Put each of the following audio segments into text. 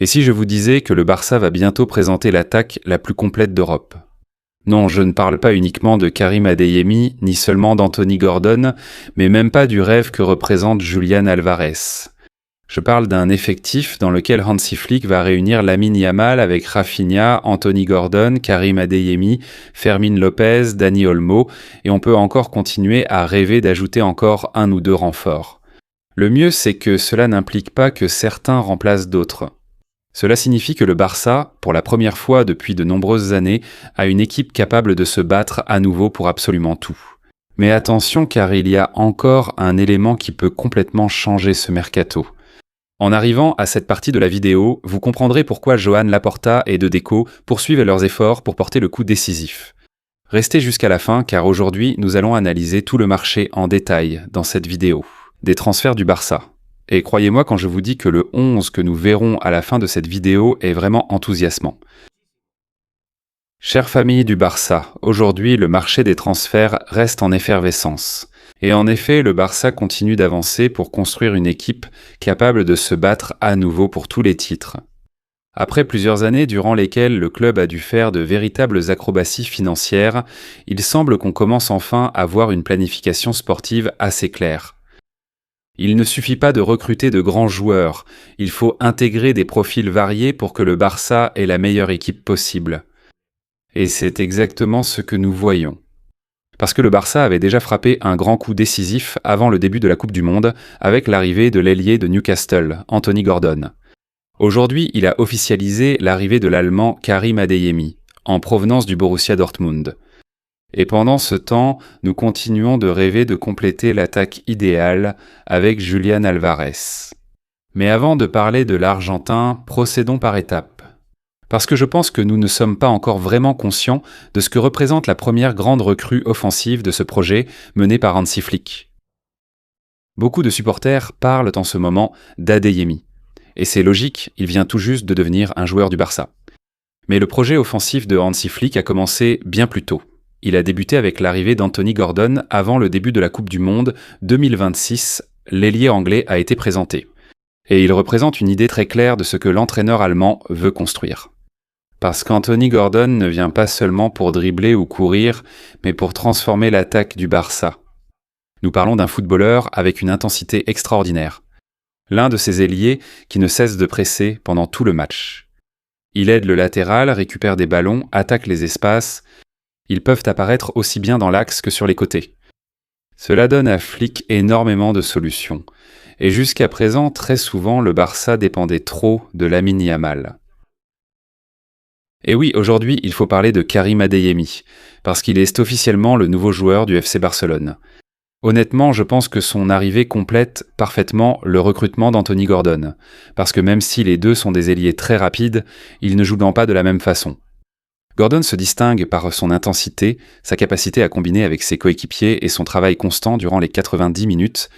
Et si je vous disais que le Barça va bientôt présenter l'attaque la plus complète d'Europe? Non, je ne parle pas uniquement de Karim Adeyemi, ni seulement d'Anthony Gordon, mais même pas du rêve que représente Julián Álvarez. Je parle d'un effectif dans lequel Hansi Flick va réunir Lamine Yamal avec Rafinha, Anthony Gordon, Karim Adeyemi, Fermín López, Dani Olmo, et on peut encore continuer à rêver d'ajouter encore un ou deux renforts. Le mieux, c'est que cela n'implique pas que certains remplacent d'autres. Cela signifie que le Barça, pour la première fois depuis de nombreuses années, a une équipe capable de se battre à nouveau pour absolument tout. Mais attention, car il y a encore un élément qui peut complètement changer ce mercato. En arrivant à cette partie de la vidéo, vous comprendrez pourquoi Joan Laporta et De Deco poursuivent leurs efforts pour porter le coup décisif. Restez jusqu'à la fin, car aujourd'hui, nous allons analyser tout le marché en détail dans cette vidéo. Des transferts du Barça. Et croyez-moi quand je vous dis que le 11 que nous verrons à la fin de cette vidéo est vraiment enthousiasmant. Chère famille du Barça, aujourd'hui le marché des transferts reste en effervescence. Et en effet, le Barça continue d'avancer pour construire une équipe capable de se battre à nouveau pour tous les titres. Après plusieurs années durant lesquelles le club a dû faire de véritables acrobaties financières, il semble qu'on commence enfin à voir une planification sportive assez claire. Il ne suffit pas de recruter de grands joueurs, il faut intégrer des profils variés pour que le Barça ait la meilleure équipe possible. Et c'est exactement ce que nous voyons. Parce que le Barça avait déjà frappé un grand coup décisif avant le début de la Coupe du Monde avec l'arrivée de l'ailier de Newcastle, Anthony Gordon. Aujourd'hui, il a officialisé l'arrivée de l'Allemand Karim Adeyemi, en provenance du Borussia Dortmund. Et pendant ce temps, nous continuons de rêver de compléter l'attaque idéale avec Julián Álvarez. Mais avant de parler de l'Argentin, procédons par étapes. Parce que je pense que nous ne sommes pas encore vraiment conscients de ce que représente la première grande recrue offensive de ce projet mené par Hansi Flick. Beaucoup de supporters parlent en ce moment d'Adeyemi. Et c'est logique, il vient tout juste de devenir un joueur du Barça. Mais le projet offensif de Hansi Flick a commencé bien plus tôt. Il a débuté avec l'arrivée d'Anthony Gordon avant le début de la Coupe du Monde 2026, l'ailier anglais a été présenté. Et il représente une idée très claire de ce que l'entraîneur allemand veut construire. Parce qu'Anthony Gordon ne vient pas seulement pour dribbler ou courir, mais pour transformer l'attaque du Barça. Nous parlons d'un footballeur avec une intensité extraordinaire. L'un de ces ailiers qui ne cesse de presser pendant tout le match. Il aide le latéral, récupère des ballons, attaque les espaces. Ils peuvent apparaître aussi bien dans l'axe que sur les côtés. Cela donne à Flick énormément de solutions. Et jusqu'à présent, très souvent, le Barça dépendait trop de Lamine Yamal. Et oui, aujourd'hui, il faut parler de Karim Adeyemi, parce qu'il est officiellement le nouveau joueur du FC Barcelone. Honnêtement, je pense que son arrivée complète parfaitement le recrutement d'Anthony Gordon, parce que même si les deux sont des ailiers très rapides, ils ne jouent pas de la même façon. Gordon se distingue par son intensité, sa capacité à combiner avec ses coéquipiers et son travail constant durant les 90 minutes.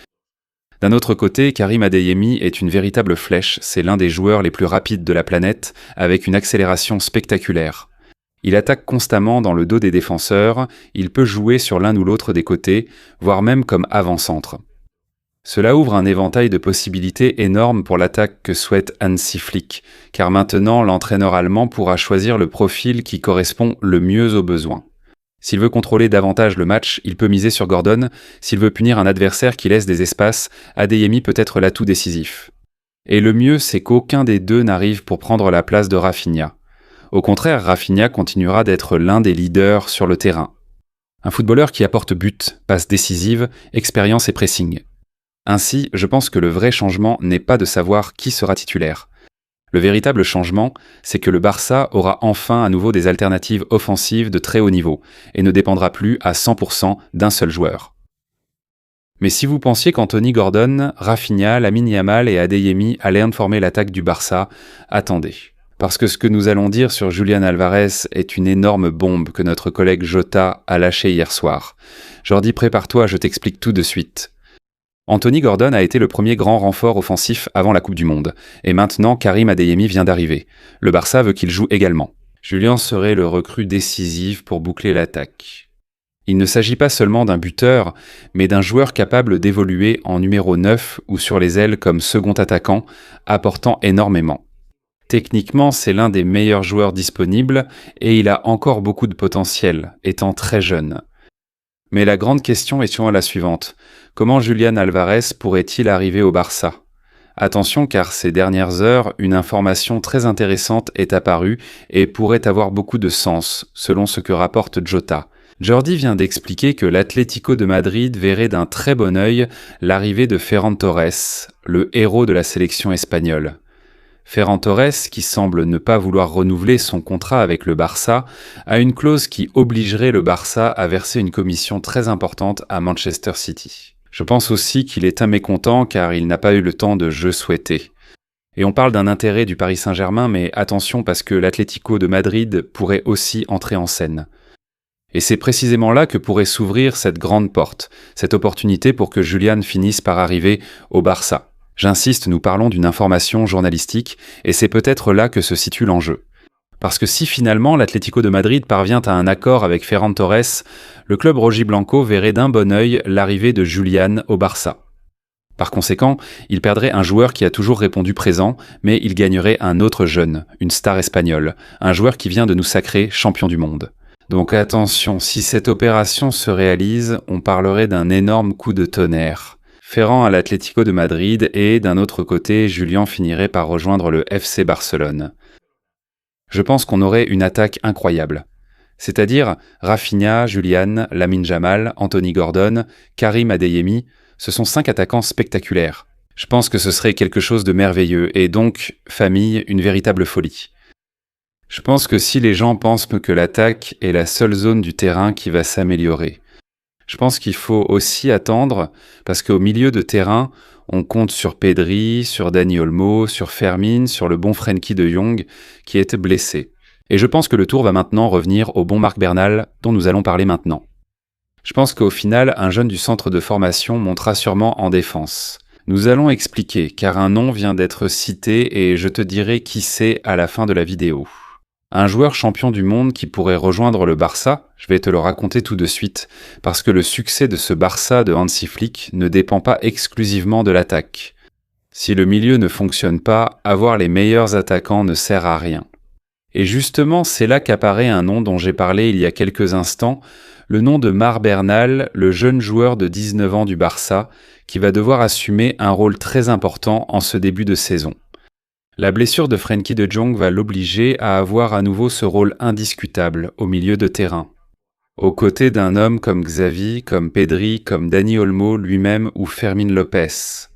D'un autre côté, Karim Adeyemi est une véritable flèche, c'est l'un des joueurs les plus rapides de la planète, avec une accélération spectaculaire. Il attaque constamment dans le dos des défenseurs, il peut jouer sur l'un ou l'autre des côtés, voire même comme avant-centre. Cela ouvre un éventail de possibilités énormes pour l'attaque que souhaite Hansi Flick, car maintenant l'entraîneur allemand pourra choisir le profil qui correspond le mieux aux besoins. S'il veut contrôler davantage le match, il peut miser sur Gordon. S'il veut punir un adversaire qui laisse des espaces, Adeyemi peut être l'atout décisif. Et le mieux, c'est qu'aucun des deux n'arrive pour prendre la place de Rafinha. Au contraire, Rafinha continuera d'être l'un des leaders sur le terrain. Un footballeur qui apporte but, passe décisive, expérience et pressing. Ainsi, je pense que le vrai changement n'est pas de savoir qui sera titulaire. Le véritable changement, c'est que le Barça aura enfin à nouveau des alternatives offensives de très haut niveau et ne dépendra plus à 100% d'un seul joueur. Mais si vous pensiez qu'Anthony Gordon, Rafinha, Lamine Yamal et Adeyemi allaient former l'attaque du Barça, attendez. Parce que ce que nous allons dire sur Julián Álvarez est une énorme bombe que notre collègue Jota a lâchée hier soir. Jordi, prépare-toi, je t'explique tout de suite. Anthony Gordon a été le premier grand renfort offensif avant la Coupe du Monde, et maintenant Karim Adeyemi vient d'arriver. Le Barça veut qu'il joue également. Julián serait le recrue décisif pour boucler l'attaque. Il ne s'agit pas seulement d'un buteur, mais d'un joueur capable d'évoluer en numéro 9 ou sur les ailes comme second attaquant, apportant énormément. Techniquement, c'est l'un des meilleurs joueurs disponibles et il a encore beaucoup de potentiel, étant très jeune. Mais la grande question est souvent la suivante. Comment Julián Álvarez pourrait-il arriver au Barça ? Attention car ces dernières heures, une information très intéressante est apparue et pourrait avoir beaucoup de sens, selon ce que rapporte Jota. Jordi vient d'expliquer que l'Atlético de Madrid verrait d'un très bon œil l'arrivée de Ferran Torres, le héros de la sélection espagnole. Ferran Torres, qui semble ne pas vouloir renouveler son contrat avec le Barça, a une clause qui obligerait le Barça à verser une commission très importante à Manchester City. Je pense aussi qu'il est mécontent car il n'a pas eu le temps de jeu souhaité. Et on parle d'un intérêt du Paris Saint-Germain, mais attention parce que l'Atlético de Madrid pourrait aussi entrer en scène. Et c'est précisément là que pourrait s'ouvrir cette grande porte, cette opportunité pour que Julián finisse par arriver au Barça. J'insiste, nous parlons d'une information journalistique, et c'est peut-être là que se situe l'enjeu. Parce que si finalement l'Atlético de Madrid parvient à un accord avec Ferran Torres, le club rojiblanco verrait d'un bon œil l'arrivée de Julián au Barça. Par conséquent, il perdrait un joueur qui a toujours répondu présent, mais il gagnerait un autre jeune, une star espagnole, un joueur qui vient de nous sacrer champion du monde. Donc attention, si cette opération se réalise, on parlerait d'un énorme coup de tonnerre. Ferran à l'Atlético de Madrid et, d'un autre côté, Julián finirait par rejoindre le FC Barcelone. Je pense qu'on aurait une attaque incroyable. C'est-à-dire Rafinha, Julián, Lamine Yamal, Anthony Gordon, Karim Adeyemi, ce sont 5 attaquants spectaculaires. Je pense que ce serait quelque chose de merveilleux et donc, famille, une véritable folie. Je pense que si les gens pensent que l'attaque est la seule zone du terrain qui va s'améliorer, je pense qu'il faut aussi attendre, parce qu'au milieu de terrain, on compte sur Pedri, sur Dani Olmo, sur Fermin, sur le bon Frenkie de Jong, qui est blessé. Et je pense que le tour va maintenant revenir au bon Marc Bernal, dont nous allons parler maintenant. Je pense qu'au final, un jeune du centre de formation montera sûrement en défense. Nous allons expliquer, car un nom vient d'être cité et je te dirai qui c'est à la fin de la vidéo. Un joueur champion du monde qui pourrait rejoindre le Barça, je vais te le raconter tout de suite, parce que le succès de ce Barça de Hansi Flick ne dépend pas exclusivement de l'attaque. Si le milieu ne fonctionne pas, avoir les meilleurs attaquants ne sert à rien. Et justement, c'est là qu'apparaît un nom dont j'ai parlé il y a quelques instants, le nom de Marc Bernal, le jeune joueur de 19 ans du Barça, qui va devoir assumer un rôle très important en ce début de saison. La blessure de Frenkie de Jong va l'obliger à avoir à nouveau ce rôle indiscutable au milieu de terrain. Aux côtés d'un homme comme Xavi, comme Pedri, comme Dani Olmo lui-même ou Fermín López.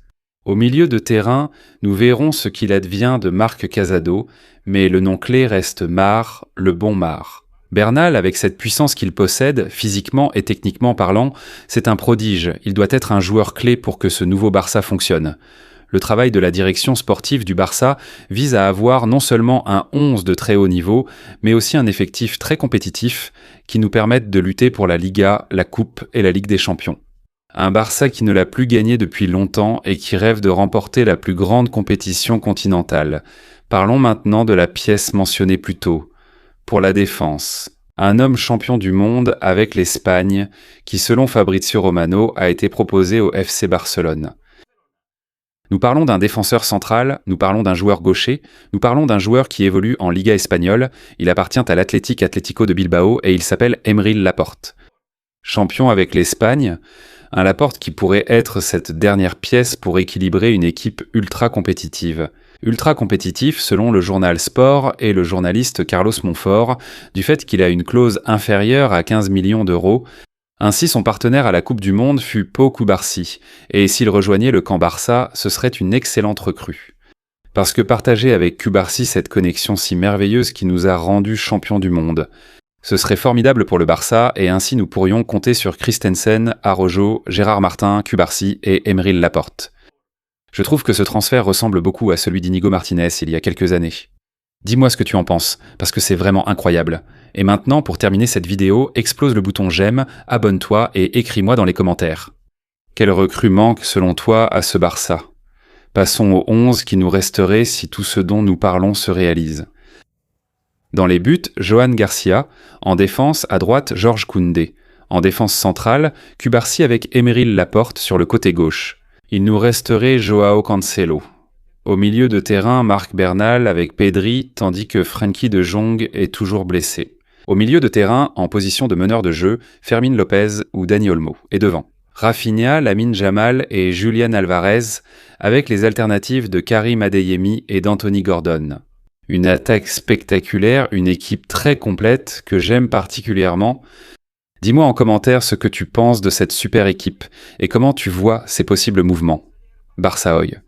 Au milieu de terrain, nous verrons ce qu'il advient de Marc Casado, mais le nom clé reste Mar, le bon Mar. Bernal, avec cette puissance qu'il possède, physiquement et techniquement parlant, c'est un prodige, il doit être un joueur clé pour que ce nouveau Barça fonctionne. Le travail de la direction sportive du Barça vise à avoir non seulement un 11 de très haut niveau, mais aussi un effectif très compétitif qui nous permette de lutter pour la Liga, la Coupe et la Ligue des Champions. Un Barça qui ne l'a plus gagné depuis longtemps et qui rêve de remporter la plus grande compétition continentale. Parlons maintenant de la pièce mentionnée plus tôt. Pour la défense, un homme champion du monde avec l'Espagne qui, selon Fabrizio Romano, a été proposé au FC Barcelone. Nous parlons d'un défenseur central, nous parlons d'un joueur gaucher, nous parlons d'un joueur qui évolue en Liga espagnole, il appartient à l'Atlético de Bilbao et il s'appelle Aymeric Laporte. Champion avec l'Espagne, un Laporte qui pourrait être cette dernière pièce pour équilibrer une équipe ultra compétitive. Ultra compétitif selon le journal Sport et le journaliste Carlos Monfort, du fait qu'il a une clause inférieure à 15 millions d'euros. Ainsi, son partenaire à la Coupe du Monde fut Pau Cubarsí, et s'il rejoignait le camp Barça, ce serait une excellente recrue. Parce que partager avec Cubarsí cette connexion si merveilleuse qui nous a rendus champions du monde, ce serait formidable pour le Barça, et ainsi nous pourrions compter sur Christensen, Araujo, Gérard Martin, Cubarsí et Aymeric Laporte. Je trouve que ce transfert ressemble beaucoup à celui d'Inigo Martinez il y a quelques années. Dis-moi ce que tu en penses, parce que c'est vraiment incroyable. Et maintenant, pour terminer cette vidéo, explose le bouton j'aime, abonne-toi et écris-moi dans les commentaires. Quelle recrue manque, selon toi, à ce Barça ? Passons au 11 qui nous resterait si tout ce dont nous parlons se réalise. Dans les buts, Johan Garcia. En défense, à droite, Georges Koundé. En défense centrale, Cubarsí avec Aymeric Laporte sur le côté gauche. Il nous resterait Joao Cancelo. Au milieu de terrain, Marc Bernal avec Pedri, tandis que Frenkie de Jong est toujours blessé. Au milieu de terrain, en position de meneur de jeu, Fermín Lopez ou Dani Olmo. Et devant, Rafinha, Lamine Jamal et Julian Alvarez, avec les alternatives de Karim Adeyemi et d'Anthony Gordon. Une attaque spectaculaire, une équipe très complète que j'aime particulièrement. Dis-moi en commentaire ce que tu penses de cette super équipe et comment tu vois ces possibles mouvements. Barça Oy.